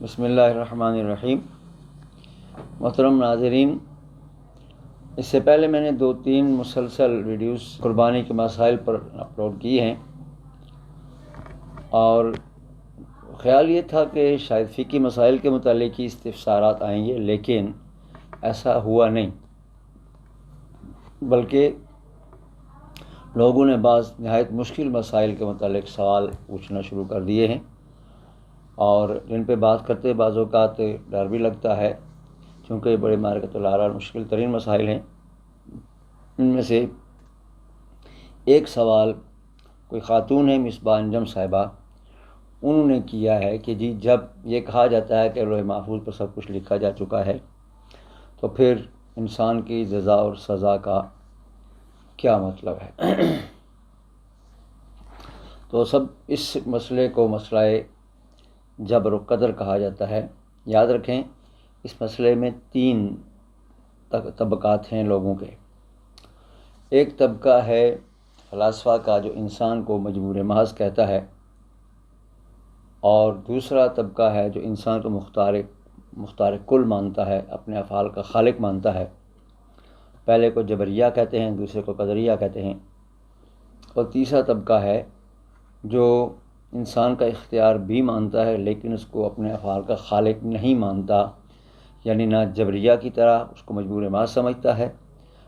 بسم اللہ الرحمن الرحیم۔ محترم ناظرین، اس سے پہلے میں نے 2-3 مسلسل ویڈیوز قربانی کے مسائل پر اپلوڈ کی ہیں، اور خیال یہ تھا کہ شاید فقہی مسائل کے متعلق ہی استفسارات آئیں گے، لیکن ایسا ہوا نہیں، بلکہ لوگوں نے بعض نہایت مشکل مسائل کے متعلق سوال پوچھنا شروع کر دیے ہیں، اور جن پہ بات کرتے بعض اوقات ڈر بھی لگتا ہے، چونکہ بڑے مارکت العار مشکل ترین مسائل ہیں۔ ان میں سے ایک سوال کوئی خاتون ہے مصباح انجم صاحبہ، انہوں نے کیا ہے کہ جی جب یہ کہا جاتا ہے کہ لوح محفوظ پر سب کچھ لکھا جا چکا ہے، تو پھر انسان کی جزا اور سزا کا کیا مطلب ہے؟ تو سب اس مسئلے کو مسئلہ جبر و قدر کہا جاتا ہے۔ یاد رکھیں، اس مسئلے میں 3 طبقات ہیں لوگوں کے۔ ایک طبقہ ہے فلاسفہ کا جو انسان کو مجبور محض کہتا ہے، اور دوسرا طبقہ ہے جو انسان کو مختار کل مانتا ہے، اپنے افعال کا خالق مانتا ہے۔ پہلے کو جبریہ کہتے ہیں، دوسرے کو قدریہ کہتے ہیں۔ اور تیسرا طبقہ ہے جو انسان کا اختیار بھی مانتا ہے، لیکن اس کو اپنے افعال کا خالق نہیں مانتا، یعنی نہ جبریہ کی طرح اس کو مجبور محض سمجھتا ہے،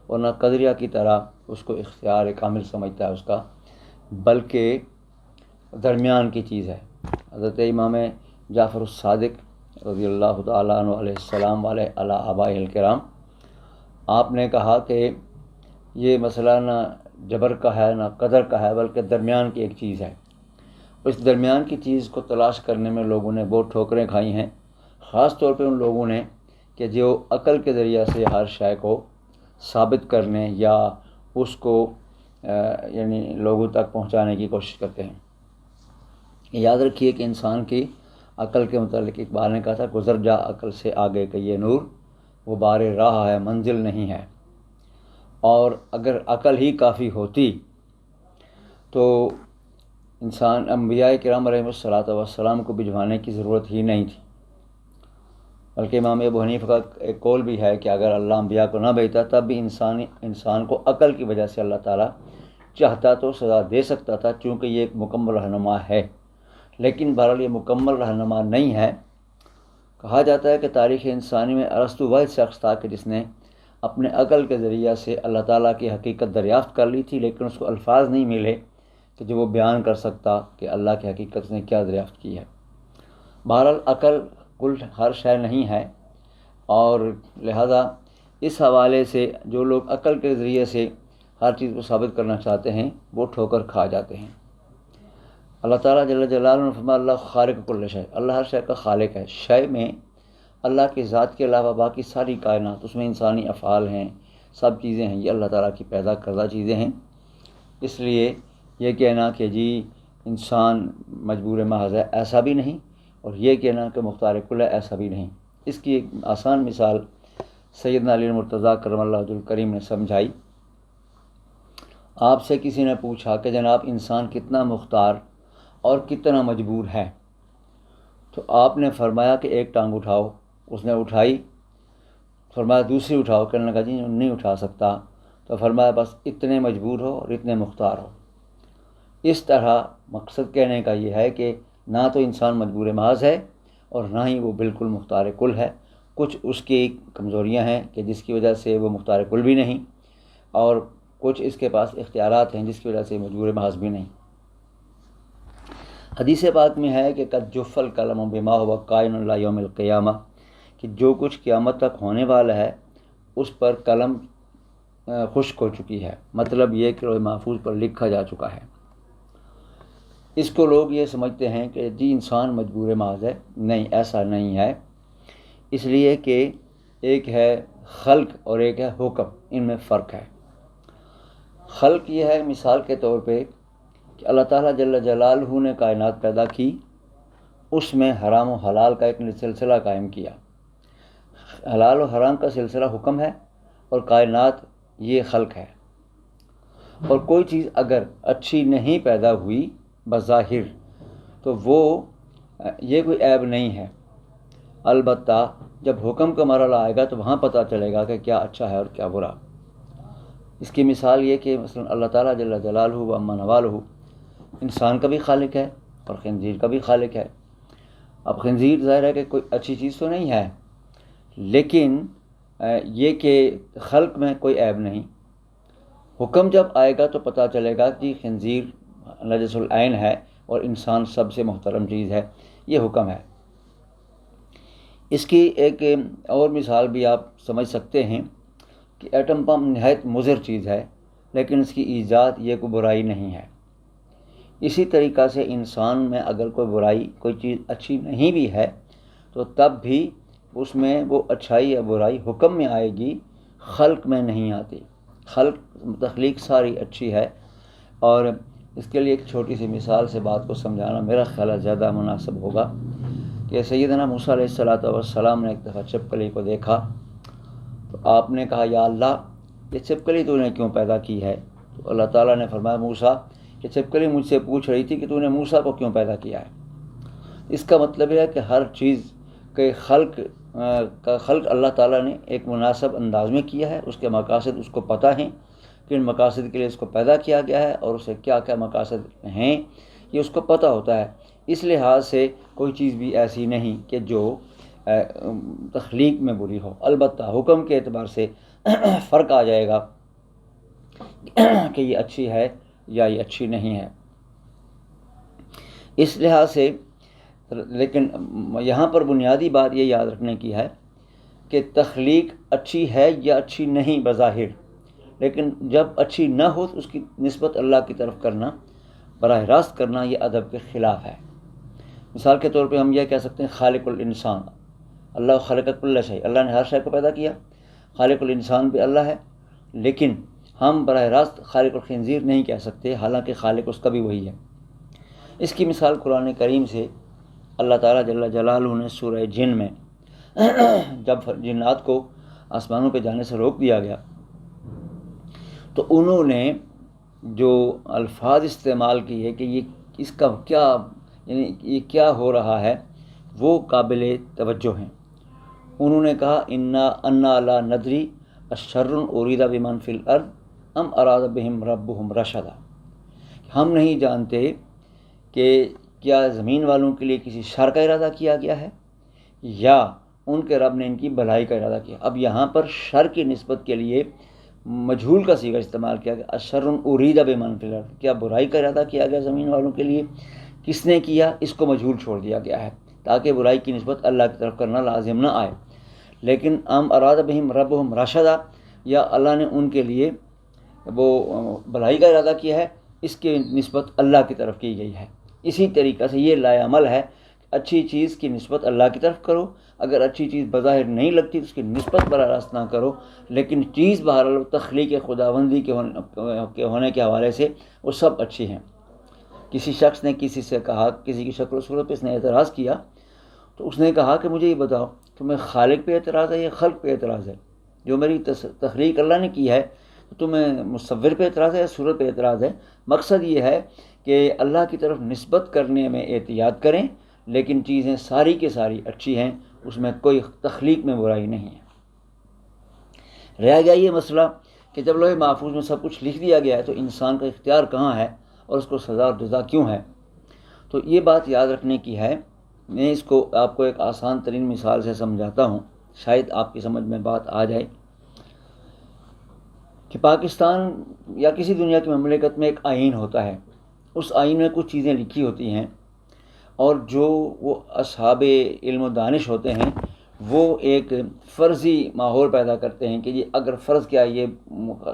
اور نہ قدریہ کی طرح اس کو اختیار کامل سمجھتا ہے اس کا، بلکہ درمیان کی چیز ہے۔ حضرت امام جعفر الصادق رضی اللہ تعالیٰ عنہ علیہ السلام علی آبائہ الکرام، آپ نے کہا کہ یہ مسئلہ نہ جبر کا ہے نہ قدر کا ہے، بلکہ درمیان کی ایک چیز ہے۔ اس درمیان کی چیز کو تلاش کرنے میں لوگوں نے بہت ٹھوکریں کھائی ہیں، خاص طور پہ ان لوگوں نے کہ جو عقل کے ذریعہ سے ہر شے کو ثابت کرنے یا اس کو یعنی لوگوں تک پہنچانے کی کوشش کرتے ہیں۔ یاد رکھیے کہ انسان کی عقل کے متعلق اقبال نے کہا تھا، گزر جا عقل سے آگے کہ یہ نور وہ بار راہ ہے منزل نہیں ہے۔ اور اگر عقل ہی کافی ہوتی تو انسان انبیاء کرام علیہ السلام کو بھجوانے کی ضرورت ہی نہیں تھی، بلکہ امام ابو حنیفہ کا ایک قول بھی ہے کہ اگر اللہ انبیاء کو نہ بھیجتا تب بھی انسان کو عقل کی وجہ سے اللہ تعالیٰ چاہتا تو سزا دے سکتا تھا، چونکہ یہ ایک مکمل رہنما ہے، لیکن بہرحال یہ مکمل رہنما نہیں ہے۔ کہا جاتا ہے کہ تاریخ انسانی میں ارسطو واحد شخص تھا کہ جس نے اپنے عقل کے ذریعہ سے اللہ تعالیٰ کی حقیقت دریافت کر لی تھی، لیکن اس کو الفاظ نہیں ملے کہ جو وہ بیان کر سکتا کہ اللہ کی حقیقت نے کیا دریافت کی ہے۔ بہرحال عقل کل ہر شے نہیں ہے، اور لہذا اس حوالے سے جو لوگ عقل کے ذریعے سے ہر چیز کو ثابت کرنا چاہتے ہیں وہ ٹھوکر کھا جاتے ہیں۔ اللہ تعالیٰ جل جلالہ نے فرمایا اللہ خالق کل شے، اللہ ہر شے کا خالق ہے۔ شے میں اللہ کی ذات کے علاوہ باقی ساری کائنات، اس میں انسانی افعال ہیں، سب چیزیں ہیں، یہ اللہ تعالیٰ کی پیدا کردہ چیزیں ہیں۔ اس لیے یہ کہنا کہ جی انسان مجبور محض ہے، ایسا بھی نہیں، اور یہ کہنا کہ مختار کل ہے، ایسا بھی نہیں۔ اس کی ایک آسان مثال سیدنا علی مرتضیٰ کرم اللہ وجہہ الکریم نے سمجھائی۔ آپ سے کسی نے پوچھا کہ جناب انسان کتنا مختار اور کتنا مجبور ہے، تو آپ نے فرمایا کہ ایک ٹانگ اٹھاؤ، اس نے اٹھائی، فرمایا دوسری اٹھاؤ، کہنے لگا جی نہیں اٹھا سکتا، تو فرمایا بس اتنے مجبور ہو اور اتنے مختار ہو۔ اس طرح مقصد کہنے کا یہ ہے کہ نہ تو انسان مجبور محض ہے اور نہ ہی وہ بالکل مختار کل ہے، کچھ اس کی کمزوریاں ہیں کہ جس کی وجہ سے وہ مختار کل بھی نہیں، اور کچھ اس کے پاس اختیارات ہیں جس کی وجہ سے مجبور محض بھی نہیں۔ حدیث پاک میں ہے کہ قد جف القلم بما هو کائن الی یوم القیامہ، کہ جو کچھ قیامت تک ہونے والا ہے اس پر قلم خشک ہو چکی ہے، مطلب یہ کہ لوح محفوظ پر لکھا جا چکا ہے۔ اس کو لوگ یہ سمجھتے ہیں کہ جی انسان مجبور محض ہے، نہیں ایسا نہیں ہے، اس لیے کہ ایک ہے خلق اور ایک ہے حکم، ان میں فرق ہے۔ خلق یہ ہے مثال کے طور پہ کہ اللہ تعالیٰ جل جلالہ نے کائنات پیدا کی، اس میں حرام و حلال کا ایک سلسلہ قائم کیا، حلال و حرام کا سلسلہ حکم ہے، اور کائنات یہ خلق ہے۔ اور کوئی چیز اگر اچھی نہیں پیدا ہوئی بظاہر تو وہ یہ کوئی عیب نہیں ہے، البتہ جب حکم کا مرحلہ آئے گا تو وہاں پتہ چلے گا کہ کیا اچھا ہے اور کیا برا۔ اس کی مثال یہ کہ مثلا اللہ تعالیٰ جل جلالہ و عما نوالہ انسان کا بھی خالق ہے اور خنزیر کا بھی خالق ہے۔ اب خنزیر ظاہر ہے کہ کوئی اچھی چیز تو نہیں ہے، لیکن یہ کہ خلق میں کوئی عیب نہیں۔ حکم جب آئے گا تو پتہ چلے گا کہ خنزیر نجس العین ہے اور انسان سب سے محترم چیز ہے، یہ حکم ہے۔ اس کی ایک اور مثال بھی آپ سمجھ سکتے ہیں کہ ایٹم بم نہایت مضر چیز ہے، لیکن اس کی ایجاد یہ کوئی برائی نہیں ہے۔ اسی طریقہ سے انسان میں اگر کوئی برائی، کوئی چیز اچھی نہیں بھی ہے تو تب بھی اس میں وہ اچھائی یا برائی حکم میں آئے گی، خلق میں نہیں آتی۔ تخلیق ساری اچھی ہے، اور اس کے لیے ایک چھوٹی سی مثال سے بات کو سمجھانا میرا خیال ہے زیادہ مناسب ہوگا کہ سیدنا موسیٰ علیہ السلام نے ایک دفعہ چھپکلی کو دیکھا تو آپ نے کہا یا اللہ یہ چھپکلی تو نے کیوں پیدا کی ہے؟ تو اللہ تعالیٰ نے فرمایا موسیٰ کہ چھپکلی مجھ سے پوچھ رہی تھی کہ تو نے موسیٰ کو کیوں پیدا کیا ہے۔ اس کا مطلب ہے کہ ہر چیز کے خلق اللہ تعالیٰ نے ایک مناسب انداز میں کیا ہے، اس کے مقاصد اس کو پتہ ہیں، کن مقاصد کے لیے اس کو پیدا کیا گیا ہے اور اسے کیا کیا مقاصد ہیں یہ اس کو پتہ ہوتا ہے۔ اس لحاظ سے کوئی چیز بھی ایسی نہیں کہ جو تخلیق میں بری ہو۔ البتہ حکم کے اعتبار سے فرق آ جائے گا کہ یہ اچھی ہے یا یہ اچھی نہیں ہے۔ اس لحاظ سے لیکن یہاں پر بنیادی بات یہ یاد رکھنے کی ہے کہ تخلیق اچھی ہے یا اچھی نہیں بظاہر، لیکن جب اچھی نہ ہو تو اس کی نسبت اللہ کی طرف کرنا، براہ راست کرنا، یہ ادب کے خلاف ہے۔ مثال کے طور پہ ہم یہ کہہ سکتے ہیں خالق الانسان، اللہ خلق کل شیء، اللہ نے ہر شے کو پیدا کیا، خالق الانسان بھی اللہ ہے، لیکن ہم براہ راست خالق الخنزیر نہیں کہہ سکتے، حالانکہ خالق اس کا بھی وہی ہے۔ اس کی مثال قرآن کریم سے اللہ تعالیٰ جل جلالہ نے سورہ جن میں جب جنات کو آسمانوں پہ جانے سے روک دیا گیا تو انہوں نے جو الفاظ استعمال کیے کہ یہ اس کا کیا، یعنی یہ کیا ہو رہا ہے، وہ قابل توجہ ہیں۔ انہوں نے کہا انا لا ندری اشر ارید بمن فی الارض ام اراد بہم ربہم رشدا، ہم نہیں جانتے کہ کیا زمین والوں کے لیے کسی شر کا ارادہ کیا گیا ہے یا ان کے رب نے ان کی بھلائی کا ارادہ کیا۔ اب یہاں پر شر کی نسبت کے لیے مجہول کا صیغہ استعمال کیا گیا، اشر ارید بمن فی الارض، کیا برائی کا ارادہ کیا گیا زمین والوں کے لیے، کس نے کیا، اس کو مجہول چھوڑ دیا گیا ہے تاکہ برائی کی نسبت اللہ کی طرف کرنا لازم نہ آئے۔ لیکن ام اراد بہم ربہم رشدا، یا اللہ نے ان کے لیے وہ بھلائی کا ارادہ کیا ہے، اس کی نسبت اللہ کی طرف کی گئی ہے۔ اسی طریقہ سے یہ لا عمل ہے، اچھی چیز کی نسبت اللہ کی طرف کرو، اگر اچھی چیز بظاہر نہیں لگتی تو اس کی نسبت براہ راست نہ کرو، لیکن چیز بہرحال تخلیق خداوندی کے ہونے کے حوالے سے وہ سب اچھی ہیں۔ کسی شخص نے کسی سے کہا، کسی کی شکل و صورت پہ اس نے اعتراض کیا تو اس نے کہا کہ مجھے یہ بتاؤ کہ میں خالق پہ اعتراض ہے یا خلق پہ اعتراض ہے؟ جو میری تخلیق اللہ نے کی ہے تو تمہیں مصور پہ اعتراض ہے یا صورت پہ اعتراض ہے؟ مقصد یہ ہے کہ اللہ کی طرف نسبت کرنے میں احتیاط کریں، لیکن چیزیں ساری کے ساری اچھی ہیں، اس میں کوئی تخلیق میں برائی نہیں ہے۔ رہ گیا یہ مسئلہ کہ جب لوح محفوظ میں سب کچھ لکھ دیا گیا ہے تو انسان کا اختیار کہاں ہے اور اس کو سزا اور جزا کیوں ہے؟ تو یہ بات یاد رکھنے کی ہے۔ میں اس کو آپ کو ایک آسان ترین مثال سے سمجھاتا ہوں، شاید آپ کی سمجھ میں بات آ جائے کہ پاکستان یا کسی دنیا کی مملکت میں ایک آئین ہوتا ہے، اس آئین میں کچھ چیزیں لکھی ہوتی ہیں، اور جو وہ اصحاب علم و دانش ہوتے ہیں وہ ایک فرضی ماحول پیدا کرتے ہیں کہ یہ اگر فرض کیا یہ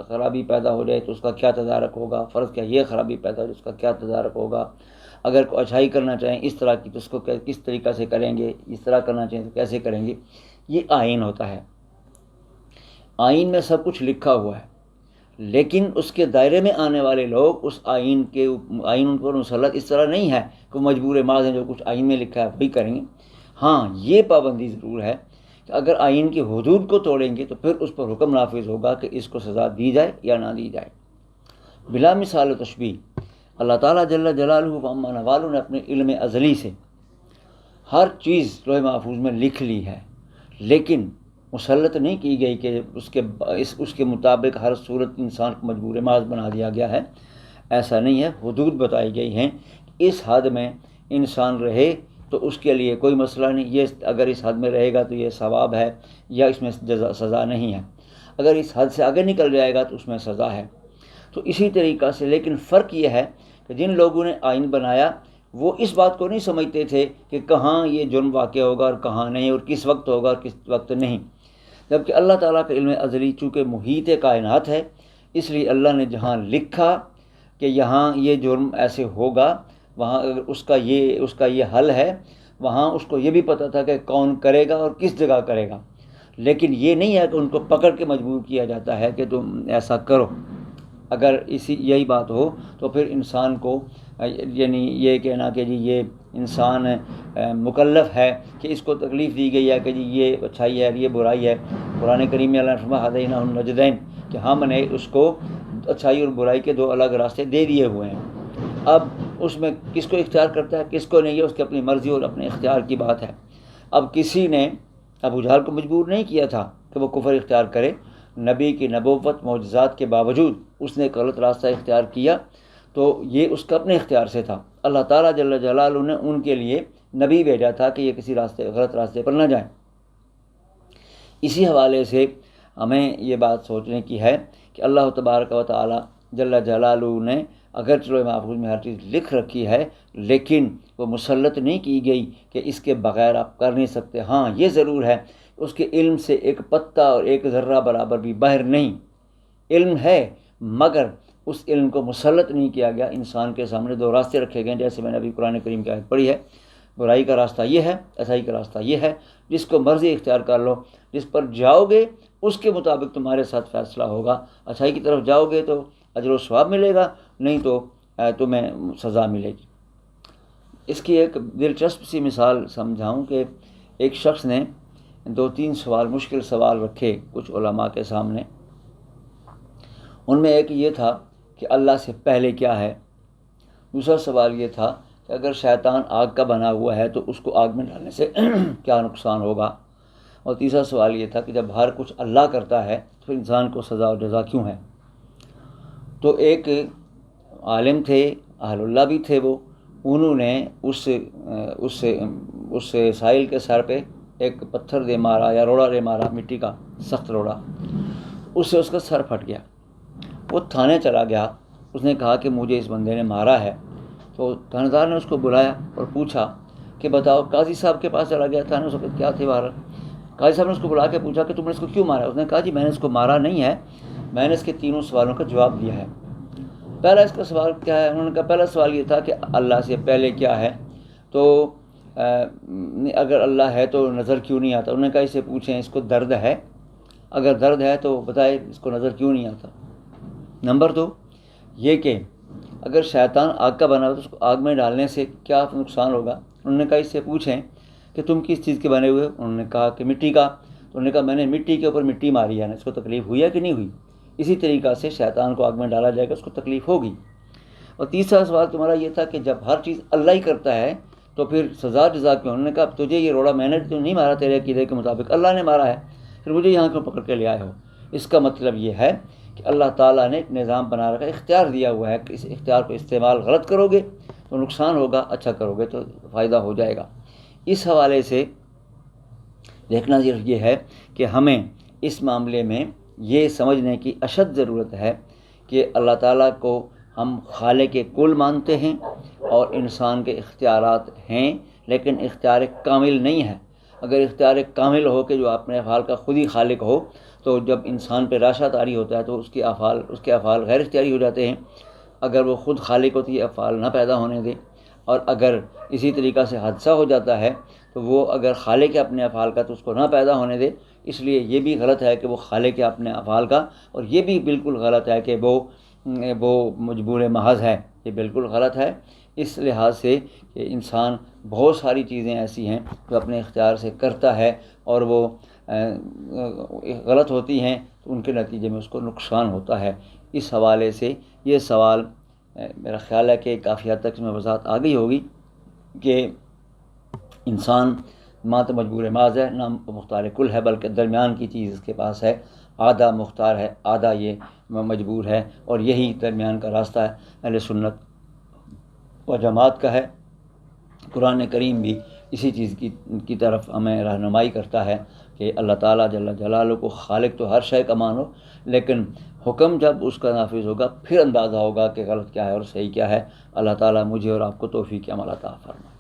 خرابی پیدا ہو جائے تو اس کا کیا تدارک ہوگا، فرض کیا یہ خرابی پیدا ہو جائے اس کا کیا تدارک ہوگا، اگر کوئی اچھائی کرنا چاہیں اس طرح کی تو اس کو کس طریقہ سے کریں گے، اس طرح کرنا چاہیں تو کیسے کریں گے۔ یہ آئین ہوتا ہے، آئین میں سب کچھ لکھا ہوا ہے، لیکن اس کے دائرے میں آنے والے لوگ اس آئین ان پر مسلط اس طرح نہیں ہے کہ مجبور ماض ہیں، جو کچھ آئین میں لکھا ہے وہی کریں گے۔ ہاں یہ پابندی ضرور ہے کہ اگر آئین کی حدود کو توڑیں گے تو پھر اس پر حکم نافذ ہوگا کہ اس کو سزا دی جائے یا نہ دی جائے۔ بلا مثال و تشبیہ اللہ تعالیٰ جل جلالہ و عما نوالہ نے اپنے علم ازلی سے ہر چیز لوح محفوظ میں لکھ لی ہے، لیکن مسلط نہیں کی گئی کہ اس کے مطابق ہر صورت انسان کو مجبور محض بنا دیا گیا ہے. ایسا نہیں ہے. حدود بتائی گئی ہیں. اس حد میں انسان رہے تو اس کے لیے کوئی مسئلہ نہیں. یہ اگر اس حد میں رہے گا تو یہ ثواب ہے یا اس میں سزا نہیں ہے. اگر اس حد سے آگے نکل جائے گا تو اس میں سزا ہے. تو اسی طریقہ سے لیکن فرق یہ ہے کہ جن لوگوں نے آئین بنایا وہ اس بات کو نہیں سمجھتے تھے کہ کہاں یہ جرم واقع ہوگا اور کہاں نہیں، اور کس وقت ہوگا اور کس وقت نہیں. جبکہ اللہ تعالیٰ کا علم ازلی چونکہ محیط کائنات ہے، اس لیے اللہ نے جہاں لکھا کہ یہاں یہ جرم ایسے ہوگا، وہاں اس کا یہ حل ہے، وہاں اس کو یہ بھی پتہ تھا کہ کون کرے گا اور کس جگہ کرے گا. لیکن یہ نہیں ہے کہ ان کو پکڑ کے مجبور کیا جاتا ہے کہ تم ایسا کرو. اگر یہی بات ہو تو پھر انسان کو یعنی یہ کہنا کہ جی یہ انسان مکلف ہے کہ اس کو تکلیف دی گئی ہے کہ جی یہ اچھائی ہے اور یہ برائی ہے. قرآن کریم میں اللہ نے فرمایا ہدیناہ النجدین کہ ہم نے اس کو اچھائی اور برائی کے دو الگ راستے دے دیے ہوئے ہیں. اب اس میں کس کو اختیار کرتا ہے کس کو نہیں ہے اس کی اپنی مرضی اور اپنے اختیار کی بات ہے. اب کسی نے ابو جہل کو مجبور نہیں کیا تھا کہ وہ کفر اختیار کرے. نبی کی نبوت معجزات کے باوجود اس نے ایک غلط راستہ اختیار کیا تو یہ اس کا اپنے اختیار سے تھا. اللہ تعالیٰ جل جلالہ نے ان کے لیے نبی بھیجا تھا کہ یہ کسی غلط راستے پر نہ جائیں. اسی حوالے سے ہمیں یہ بات سوچنے کی ہے کہ اللہ تبارک و تعالیٰ جل جلالہ نے اگر لوح محفوظ میں ہر چیز لکھ رکھی ہے لیکن وہ مسلط نہیں کی گئی کہ اس کے بغیر آپ کر نہیں سکتے. ہاں یہ ضرور ہے اس کے علم سے ایک پتہ اور ایک ذرہ برابر بھی باہر نہیں. علم ہے مگر اس علم کو مسلط نہیں کیا گیا. انسان کے سامنے دو راستے رکھے گئے جیسے میں نے ابھی قرآن کریم کی آیت پڑھی ہے. برائی کا راستہ یہ ہے، اچھائی کا راستہ یہ ہے. جس کو مرضی اختیار کر لو، جس پر جاؤ گے اس کے مطابق تمہارے ساتھ فیصلہ ہوگا. اچھائی کی طرف جاؤ گے تو اجر و ثواب ملے گا، نہیں تو تمہیں سزا ملے گی. اس کی ایک دلچسپ سی مثال سمجھاؤں کہ ایک شخص نے 2-3 سوال مشکل سوال رکھے کچھ علماء کے سامنے. ان میں ایک یہ تھا کہ اللہ سے پہلے کیا ہے. دوسرا سوال یہ تھا کہ اگر شیطان آگ کا بنا ہوا ہے تو اس کو آگ میں ڈالنے سے کیا نقصان ہوگا. اور تیسرا سوال یہ تھا کہ جب ہر کچھ اللہ کرتا ہے تو انسان کو سزا اور جزا کیوں ہے. تو ایک عالم تھے، اہل اللہ بھی تھے وہ، انہوں نے اس سائل کے سر پہ ایک پتھر دے مارا یا روڑا دے مارا، مٹی کا سخت روڑا. اس سے اس کا سر پھٹ گیا. وہ تھانے چلا گیا. اس نے کہا کہ مجھے اس بندے نے مارا ہے. تو تھانے دار نے اس کو بلایا اور پوچھا کہ بتاؤ. قاضی صاحب کے پاس چلا گیا. تھانے اس وقت کیا تھے باہر. قاضی صاحب نے اس کو بلا کے پوچھا کہ تم نے اس کو کیوں مارا. اس نے کہا جی میں نے اس کو مارا نہیں ہے، میں نے اس کے 3 سوالوں کا جواب دیا ہے. پہلا اس کا سوال کیا ہے. انہوں نے کہا پہلا سوال یہ تھا کہ اللہ سے پہلے کیا ہے. تو اگر اللہ ہے تو نظر کیوں نہیں آتا. انہوں نے کہا اسے پوچھیں اس کو درد ہے، اگر درد ہے تو بتائے اس کو نظر کیوں نہیں آتا. نمبر 2 یہ کہ اگر شیطان آگ کا بنا ہو تو اس کو آگ میں ڈالنے سے کیا نقصان ہوگا. انہوں نے کہا اس سے پوچھیں کہ تم کس چیز کے بنے ہوئے. انہوں نے کہا کہ مٹی کا. تو انہوں نے کہا میں نے مٹی کے اوپر مٹی ماری ہے نا، اس کو تکلیف ہوئی ہے کہ نہیں ہوئی. اسی طریقہ سے شیطان کو آگ میں ڈالا جائے گا، اس کو تکلیف ہوگی. اور تیسرا سوال تمہارا یہ تھا کہ جب ہر چیز اللہ ہی کرتا ہے تو پھر سزا جزا کیوں. انہوں نے کہا تجھے یہ روڑا میں نے تو نہیں مارا، تیرے عقیدے کے مطابق اللہ نے مارا ہے، پھر مجھے یہاں کیوں پکڑ کے لے آئے ہو. اس کا مطلب یہ ہے کہ اللہ تعالیٰ نے ایک نظام بنا رکھا ہے، اختیار دیا ہوا ہے کہ اس اختیار کو استعمال غلط کرو گے تو نقصان ہوگا، اچھا کرو گے تو فائدہ ہو جائے گا. اس حوالے سے دیکھنا یہ ہے کہ ہمیں اس معاملے میں یہ سمجھنے کی اشد ضرورت ہے کہ اللہ تعالیٰ کو ہم خالق کل مانتے ہیں اور انسان کے اختیارات ہیں لیکن اختیار کامل نہیں ہے. اگر اختیار کامل ہو کہ جو اپنے افعال کا خود ہی خالق ہو تو جب انسان پہ راشا طاری ہوتا ہے تو اس کے افعال غیر اختیاری ہو جاتے ہیں. اگر وہ خود خالق ہوتی ہے افعال نہ پیدا ہونے دے. اور اگر اسی طریقہ سے حادثہ ہو جاتا ہے تو وہ اگر خالق ہے اپنے افعال کا تو اس کو نہ پیدا ہونے دے. اس لیے یہ بھی غلط ہے کہ وہ خالق ہے اپنے افعال کا، اور یہ بھی بالکل غلط ہے کہ وہ مجبور محض ہے. یہ بالکل غلط ہے اس لحاظ سے کہ انسان بہت ساری چیزیں ایسی ہیں جو اپنے اختیار سے کرتا ہے اور وہ غلط ہوتی ہیں تو ان کے نتیجے میں اس کو نقصان ہوتا ہے. اس حوالے سے یہ سوال میرا خیال ہے کہ کافی حد تک اس میں وضاحت آ گئی ہوگی کہ انسان نہ تو مجبور محض ہے نہ مختار کل ہے، بلکہ درمیان کی چیز اس کے پاس ہے، آدھا مختار ہے آدھا یہ مجبور ہے، اور یہی درمیان کا راستہ ہے اہل سنت و جماعت کا ہے۔ قرآن کریم بھی اسی چیز کی طرف ہمیں رہنمائی کرتا ہے کہ اللہ تعالیٰ جل جلالہ کو خالق تو ہر شے کا مانو، لیکن حکم جب اس کا نافذ ہوگا پھر اندازہ ہوگا کہ غلط کیا ہے اور صحیح کیا ہے۔ اللہ تعالیٰ مجھے اور آپ کو توفیق عمل عطا فرمائے۔